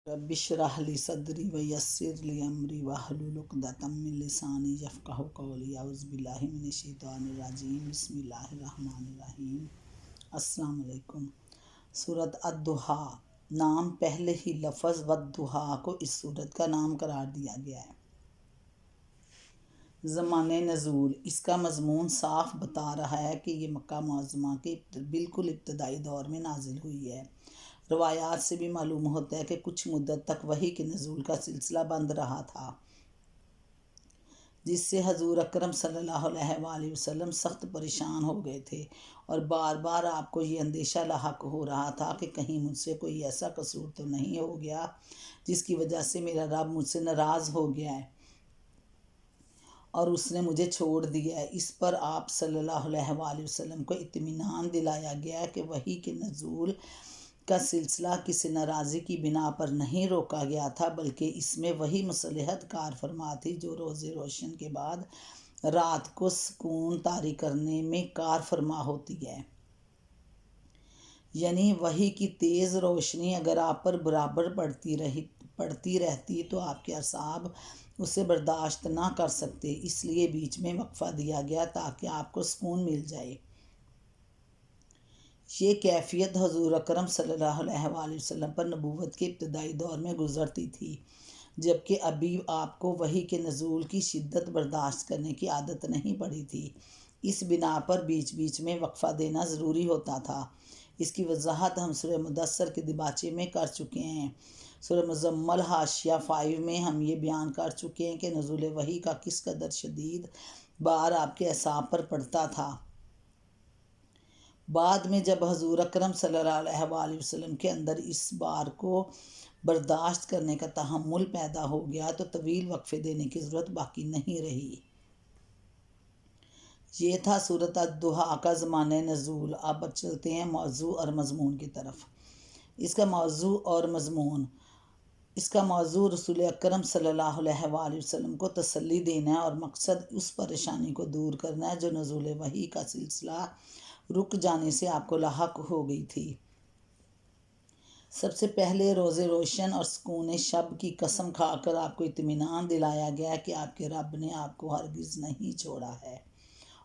رب اشرح لی صدری ویسر لی امری واحلل عقدۃ من لسانی یفقہوا قولی اعوذ باللہ من الشیطان الرجیم بسم اللہ الرحمن الرحیم۔ السلام علیکم۔ سورۃ الضحیٰ نام پہلے ہی لفظ والضحیٰ کو اس سورت کا نام قرار دیا گیا ہے۔ زمانِ نزول اس کا مضمون صاف بتا رہا ہے کہ یہ مکہ معظمہ کے بالکل ابتدائی دور میں نازل ہوئی ہے۔ روایات سے بھی معلوم ہوتا ہے کہ کچھ مدت تک وحی کے نزول کا سلسلہ بند رہا تھا، جس سے حضور اکرم صلی اللہ علیہ وآلہ وسلم سخت پریشان ہو گئے تھے اور بار بار آپ کو یہ اندیشہ لاحق ہو رہا تھا کہ کہیں مجھ سے کوئی ایسا قصور تو نہیں ہو گیا جس کی وجہ سے میرا رب مجھ سے ناراض ہو گیا ہے اور اس نے مجھے چھوڑ دیا ہے۔ اس پر آپ صلی اللہ علیہ وآلہ وسلم کو اطمینان دلایا گیا کہ وحی کے نزول کا سلسلہ کسی ناراضی کی بنا پر نہیں روکا گیا تھا، بلکہ اس میں وہی مصلحت کار فرما تھی جو روز روشن کے بعد رات کو سکون طاری کرنے میں کار فرما ہوتی ہے۔ یعنی وحی کی تیز روشنی اگر آپ پر برابر پڑتی رہتی تو آپ کے اعصاب اسے برداشت نہ کر سکتے، اس لیے بیچ میں وقفہ دیا گیا تاکہ آپ کو سکون مل جائے۔ یہ کیفیت حضور اکرم صلی اللہ علیہ وآلہ وسلم پر نبوت کے ابتدائی دور میں گزرتی تھی، جبکہ ابھی آپ کو وحی کے نزول کی شدت برداشت کرنے کی عادت نہیں پڑی تھی۔ اس بنا پر بیچ بیچ میں وقفہ دینا ضروری ہوتا تھا۔ اس کی وضاحت ہم سورہ مدثر کے دیباچے میں کر چکے ہیں۔ سورہ مزمل حاشیہ 5 میں ہم یہ بیان کر چکے ہیں کہ نزول وحی کا کس قدر شدید بار آپ کے اعصاب پر پڑتا تھا۔ بعد میں جب حضور اکرم صلی اللہ علیہ وآلہ وسلم کے اندر اس بار کو برداشت کرنے کا تحمل پیدا ہو گیا تو طویل وقفے دینے کی ضرورت باقی نہیں رہی۔ یہ تھا سورۃ الضحیٰ کا زمانۂ نزول۔ اب چلتے ہیں موضوع اور مضمون کی طرف۔ اس کا موضوع رسول اکرم صلی اللہ علیہ وآلہ وسلم کو تسلی دینا ہے اور مقصد اس پریشانی کو دور کرنا ہے جو نزول وحی کا سلسلہ رک جانے سے آپ کو لاحق ہو گئی تھی۔ سب سے پہلے روز روشن اور سکون شب کی قسم کھا کر آپ کو اطمینان دلایا گیا کہ آپ کے رب نے آپ کو ہرگز نہیں چھوڑا ہے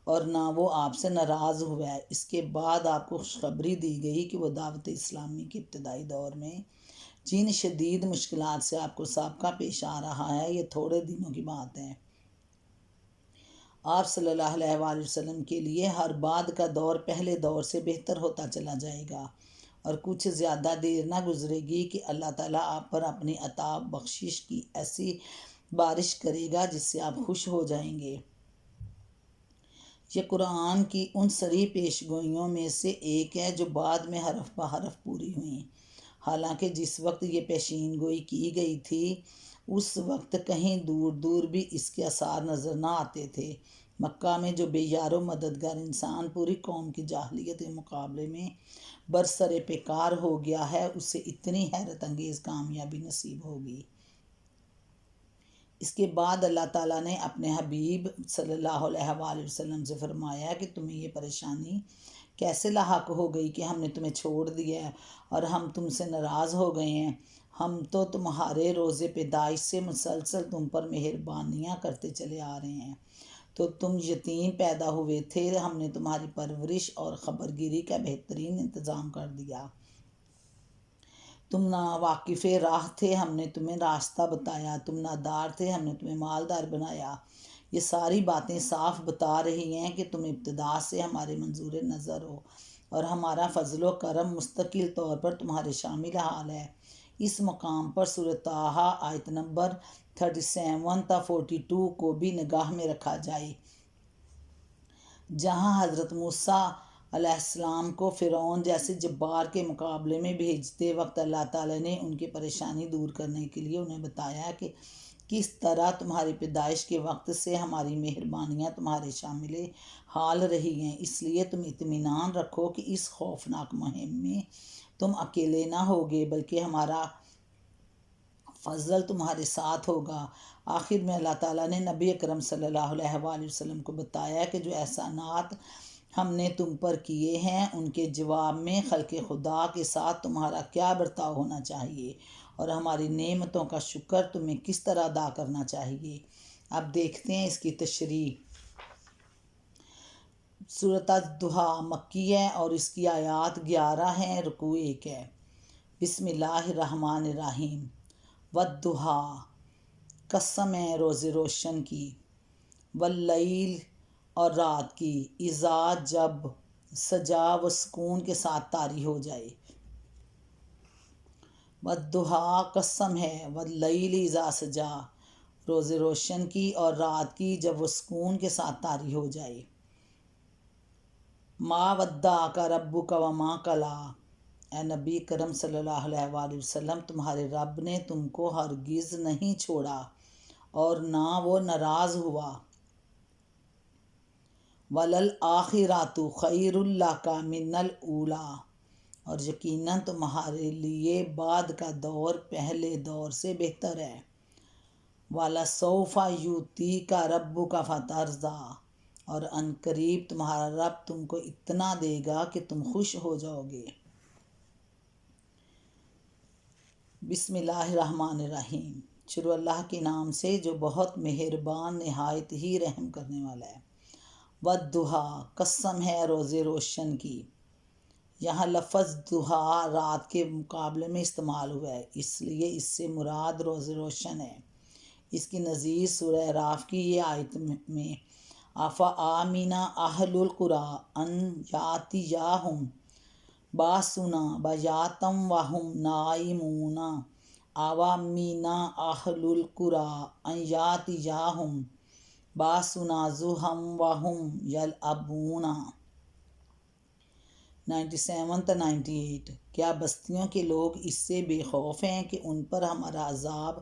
اور نہ وہ آپ سے ناراض ہوا ہے۔ اس کے بعد آپ کو خوشخبری دی گئی کہ وہ دعوت اسلامی کے ابتدائی دور میں جن شدید مشکلات سے آپ کو سابقہ پیش آ رہا ہے یہ تھوڑے دنوں کی بات ہے۔ آپ صلی اللہ علیہ وآلہ وسلم کے لیے ہر بعد کا دور پہلے دور سے بہتر ہوتا چلا جائے گا اور کچھ زیادہ دیر نہ گزرے گی کہ اللہ تعالیٰ آپ پر اپنی عطا بخشش کی ایسی بارش کرے گا جس سے آپ خوش ہو جائیں گے۔ یہ قرآن کی ان صریح پیش گوئیوں میں سے ایک ہے جو بعد میں حرف بہ حرف پوری ہوئیں۔ حالانکہ جس وقت یہ پیشین گوئی کی گئی تھی اس وقت کہیں دور دور بھی اس کے آثار نظر نہ آتے تھے۔ مکہ میں جو بے یار و مددگار انسان پوری قوم کی جاہلیت کے مقابلے میں برسر پیکار ہو گیا ہے اسے اتنی حیرت انگیز کامیابی نصیب ہوگی۔ اس کے بعد اللہ تعالیٰ نے اپنے حبیب صلی اللہ علیہ وآلہ وسلم سے فرمایا کہ تمہیں یہ پریشانی کیسے لاحق ہو گئی کہ ہم نے تمہیں چھوڑ دیا ہے اور ہم تم سے ناراض ہو گئے ہیں۔ ہم تو تمہارے روز پیدائش سے مسلسل تم پر مہربانیاں کرتے چلے آ رہے ہیں۔ تو تم یتیم پیدا ہوئے تھے، ہم نے تمہاری پرورش اور خبرگیری کا بہترین انتظام کر دیا۔ تم ناواقف راہ تھے، ہم نے تمہیں راستہ بتایا۔ تم نادار تھے، ہم نے تمہیں مالدار بنایا۔ یہ ساری باتیں صاف بتا رہی ہیں کہ تم ابتدا سے ہمارے منظور نظر ہو اور ہمارا فضل و کرم مستقل طور پر تمہارے شامل حال ہے۔ اس مقام پر سورۃ طٰہٰ آیت نمبر 37 تا 42 کو بھی نگاہ میں رکھا جائے، جہاں حضرت موسیٰ علیہ السلام کو فرعون جیسے جبار کے مقابلے میں بھیجتے وقت اللہ تعالیٰ نے ان کی پریشانی دور کرنے کے لیے انہیں بتایا کہ کس طرح تمہاری پیدائش کے وقت سے ہماری مہربانیاں تمہارے شامل حال رہی ہیں۔ اس لیے تم اطمینان رکھو کہ اس خوفناک مہم میں تم اکیلے نہ ہوگے بلکہ ہمارا فضل تمہارے ساتھ ہوگا۔ آخر میں اللہ تعالیٰ نے نبی اکرم صلی اللہ علیہ وآلہ وسلم کو بتایا کہ جو احسانات ہم نے تم پر کیے ہیں ان کے جواب میں خلق خدا کے ساتھ تمہارا کیا برتاؤ ہونا چاہیے اور ہماری نعمتوں کا شکر تمہیں کس طرح ادا کرنا چاہیے۔ اب دیکھتے ہیں اس کی تشریح۔ سورۃ الضحیٰ مکی ہے اور اس کی آیات 11 ہیں، رکوع 1 ہے۔ بسم اللہ الرحمن الرحیم۔ والضحیٰ قسم ہے روز روشن کی، واللیل اور رات کی، اذا جب، سجا و سکون کے ساتھ طاری ہو جائے۔ والضحیٰ قسم ہے، واللیل اذا سجا، روز روشن کی اور رات کی جب وہ سکون کے ساتھ طاری ہو جائے۔ ما ودعک ربک وما قلی، اے نبی کرم صلی اللہ علیہ وآلہ وسلم، تمہارے رب نے تم کو ہرگز نہیں چھوڑا اور نہ وہ ناراض ہوا۔ وَلَلْآخِرَةُ خَيْرٌ لَكَ مِنَ الْأُولَىٰ، اور یقیناً تمہارے لیے بعد کا دور پہلے دور سے بہتر ہے۔ وَلَسَوْفَ يُؤْتِيكَ رَبُّكَ فَتَرْضَىٰ، اور ان قریب تمہارا رب تم کو اتنا دے گا کہ تم خوش ہو جاؤ گے۔ بسم اللہ الرحمن الرحیم۔ شروع اللہ کے نام سے جو بہت مہربان نہایت ہی رحم کرنے والا ہے۔ والضحیٰ قسم ہے روز روشن کی، یہاں لفظ ضحیٰ رات کے مقابلے میں استعمال ہوا ہے، اس لیے اس سے مراد روز روشن ہے۔ اس کی نظیر سورہ اعراف کی یہ آیت میں افامن اہل القریٰ ان یاتیہم باسنا بیاتا وہم نائمون اوامن اہل القریٰ ان یاتیہم باسنا ضحیٰ وہم یلعبون۔ 97-98۔ کیا بستیوں کے لوگ اس سے بے خوف ہیں کہ ان پر ہمارا عذاب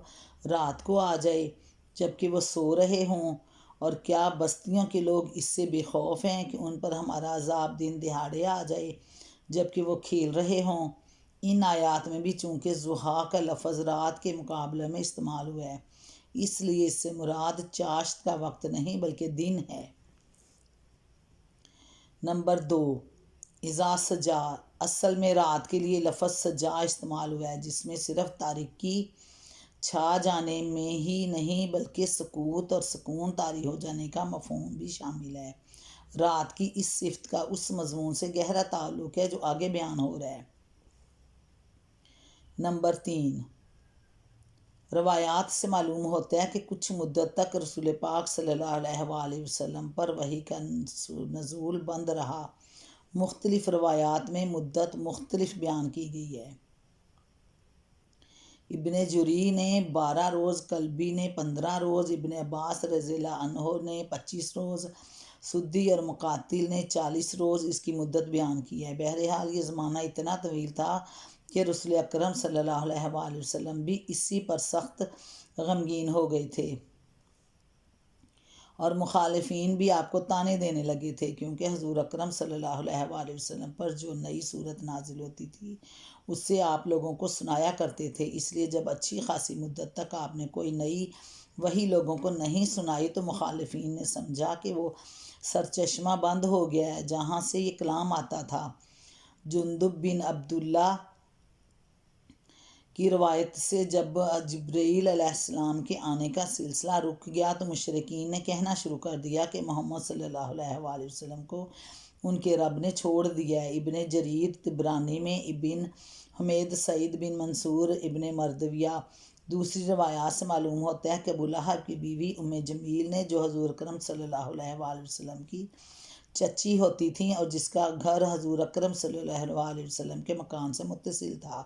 رات کو آ جائے جبکہ وہ سو رہے ہوں، اور کیا بستیوں کے لوگ اس سے بے خوف ہیں کہ ان پر ہمارا عذاب دن دہاڑے آ جائے جبکہ وہ کھیل رہے ہوں۔ ان آیات میں بھی چونکہ ضحیٰ کا لفظ رات کے مقابلے میں استعمال ہوا ہے، اس لیے اس سے مراد چاشت کا وقت نہیں بلکہ دن ہے۔ نمبر 2، اذا سجا، اصل میں رات کے لیے لفظ سجا استعمال ہوا ہے جس میں صرف تاریکی چھا جانے میں ہی نہیں بلکہ سکوت اور سکون طاری ہو جانے کا مفہوم بھی شامل ہے۔ رات کی اس صفت کا اس مضمون سے گہرا تعلق ہے جو آگے بیان ہو رہا ہے۔ نمبر 3، روایات سے معلوم ہوتا ہے کہ کچھ مدت تک رسول پاک صلی اللہ علیہ وآلہ وسلم پر وحی کا نزول بند رہا۔ مختلف روایات میں مدت مختلف بیان کی گئی ہے۔ ابن جری نے 12 روز، کلبی نے 15 روز، ابن عباس رضی اللہ عنہ نے 25 روز، سدی اور مقاتل نے 40 روز اس کی مدت بیان کی ہے۔ بہرحال یہ زمانہ اتنا طویل تھا کہ رسول اکرم صلی اللہ علیہ وآلہ وسلم بھی اسی پر سخت غمگین ہو گئے تھے، اور مخالفین بھی آپ کو طعنے دینے لگے تھے، کیونکہ حضور اکرم صلی اللہ علیہ وآلہ وسلم پر جو نئی صورت نازل ہوتی تھی اس سے آپ لوگوں کو سنایا کرتے تھے۔ اس لیے جب اچھی خاصی مدت تک آپ نے کوئی نئی وحی لوگوں کو نہیں سنائی تو مخالفین نے سمجھا کہ وہ سرچشمہ بند ہو گیا ہے جہاں سے یہ کلام آتا تھا۔ جندب بن عبداللہ کی روایت سے جب جبرائیل علیہ السلام کے آنے کا سلسلہ رک گیا تو مشرکین نے کہنا شروع کر دیا کہ محمد صلی اللہ علیہ وآلہ وسلم کو ان کے رب نے چھوڑ دیا ہے۔ ابن جریر طبرانی میں، ابن حمید سعید بن منصور ابن مردویہ۔ دوسری روایات سے معلوم ہوتا ہے کہ ابو لہب کی بیوی ام جمیل نے، جو حضور اکرم صلی اللہ علیہ وآلہ وسلم کی چچی ہوتی تھیں اور جس کا گھر حضور اکرم صلی اللہ علیہ وسلم کے مکان سے متصل تھا،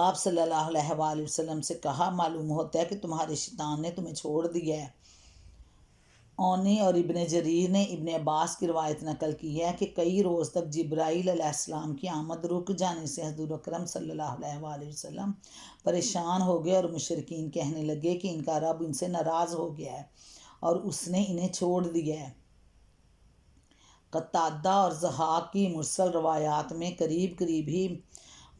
آپ صلی اللہ علیہ وآلہ وسلم سے کہا، معلوم ہوتا ہے کہ تمہارے شیطان نے تمہیں چھوڑ دیا ہے۔ اونی اور ابن جریر نے ابن عباس کی روایت نقل کی ہے کہ کئی روز تک جبرائیل علیہ السلام کی آمد رک جانے سے حضور اکرم صلی اللہ علیہ وآلہ وسلم پریشان ہو گئے اور مشرکین کہنے لگے کہ ان کا رب ان سے ناراض ہو گیا ہے اور اس نے انہیں چھوڑ دیا ہے۔ قتادہ اور ضحاک کی مرسل روایات میں قریب قریب ہی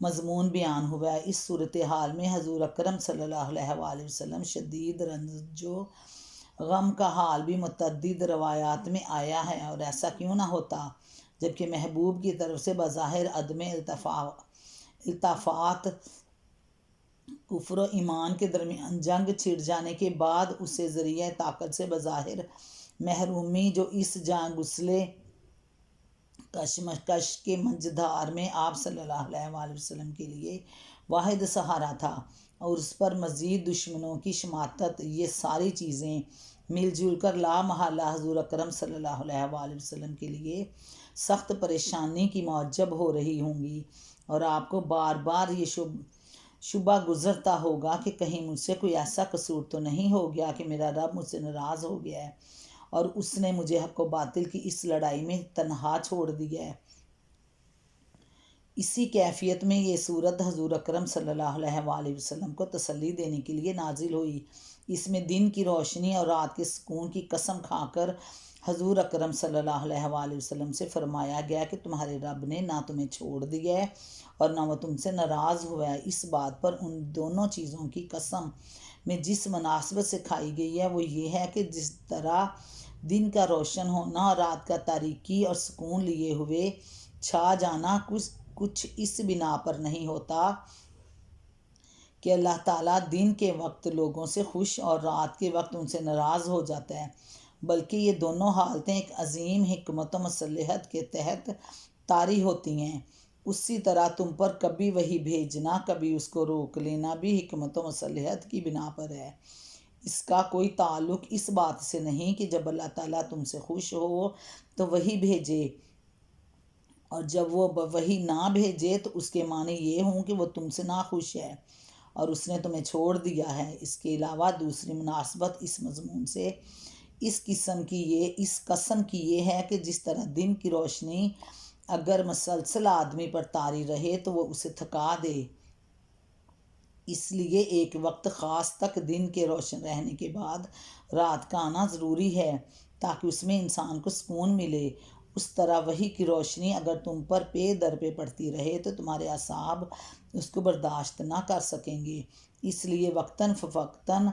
مضمون بیان ہوا ہے۔ اس صورتحال میں حضور اکرم صلی اللہ علیہ وآلہ وسلم شدید رنج و غم کا حال بھی متعدد روایات میں آیا ہے، اور ایسا کیوں نہ ہوتا جبکہ محبوب کی طرف سے بظاہر عدم التفات کفر و ایمان کے درمیان جنگ چھڑ جانے کے بعد اسے ذریعہ طاقت سے بظاہر محرومی جو اس جان غسلے کشمکش کے منجدھار میں آپ صلی اللہ علیہ وآلہ وسلم کے لیے واحد سہارا تھا، اور اس پر مزید دشمنوں کی شماتت، یہ ساری چیزیں مل جل کر لا محالہ حضور اکرم صلی اللہ علیہ وآلہ وسلم کے لیے سخت پریشانی کی موجب ہو رہی ہوں گی، اور آپ کو بار بار یہ شبہ گزرتا ہوگا کہ کہیں مجھ سے کوئی ایسا قصور تو نہیں ہو گیا کہ میرا رب مجھ سے ناراض ہو گیا ہے اور اس نے مجھے حق و باطل کی اس لڑائی میں تنہا چھوڑ دیا ہے۔ اسی کیفیت میں یہ صورت حضور اکرم صلی اللہ علیہ وآلہ وسلم کو تسلی دینے کے لیے نازل ہوئی۔ اس میں دن کی روشنی اور رات کے سکون کی قسم کھا کر حضور اکرم صلی اللہ علیہ وآلہ وسلم سے فرمایا گیا کہ تمہارے رب نے نہ تمہیں چھوڑ دیا ہے اور نہ وہ تم سے ناراض ہوا ہے۔ اس بات پر ان دونوں چیزوں کی قسم میں جس مناسبت سے کھائی گئی ہے وہ یہ ہے کہ جس طرح دن کا روشن ہونا اور رات کا تاریکی اور سکون لیے ہوئے چھا جانا کچھ اس بنا پر نہیں ہوتا کہ اللہ تعالیٰ دن کے وقت لوگوں سے خوش اور رات کے وقت ان سے ناراض ہو جاتا ہے، بلکہ یہ دونوں حالتیں ایک عظیم حکمت و مصلحت کے تحت طاری ہوتی ہیں۔ اسی طرح تم پر کبھی وحی بھیجنا، کبھی اس کو روک لینا بھی حکمت و مصلحت کی بنا پر ہے۔ اس کا کوئی تعلق اس بات سے نہیں کہ جب اللہ تعالیٰ تم سے خوش ہو تو وحی بھیجے، اور جب وہ وحی نہ بھیجے تو اس کے معنی یہ ہوں کہ وہ تم سے ناخوش ہے اور اس نے تمہیں چھوڑ دیا ہے۔ اس کے علاوہ دوسری مناسبت اس مضمون سے اس قسم کی یہ ہے کہ جس طرح دن کی روشنی اگر مسلسل آدمی پر طاری رہے تو وہ اسے تھکا دے، اس لیے ایک وقت خاص تک دن کے روشن رہنے کے بعد رات کا آنا ضروری ہے تاکہ اس میں انسان کو سکون ملے۔ اس طرح وحی کی روشنی اگر تم پر پے در پے پڑتی رہے تو تمہارے اعصاب اس کو برداشت نہ کر سکیں گے، اس لیے وقتاً فوقتاً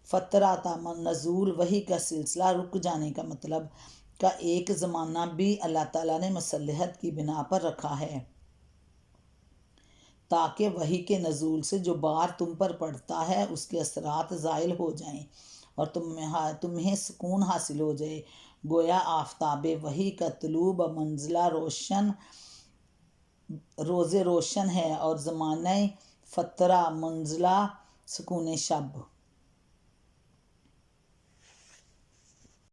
فترات نزول وحی کا سلسلہ رک جانے کا مطلب کا ایک زمانہ بھی اللہ تعالیٰ نے مصلحت کی بنا پر رکھا ہے تاکہ وحی کے نزول سے جو بار تم پر پڑتا ہے اس کے اثرات زائل ہو جائیں اور تمہیں سکون حاصل ہو جائے۔ گویا آفتاب وحی کا طلوع بمنزلہ روز روشن ہے اور زمانہ فترہ منزلہ سکون شب۔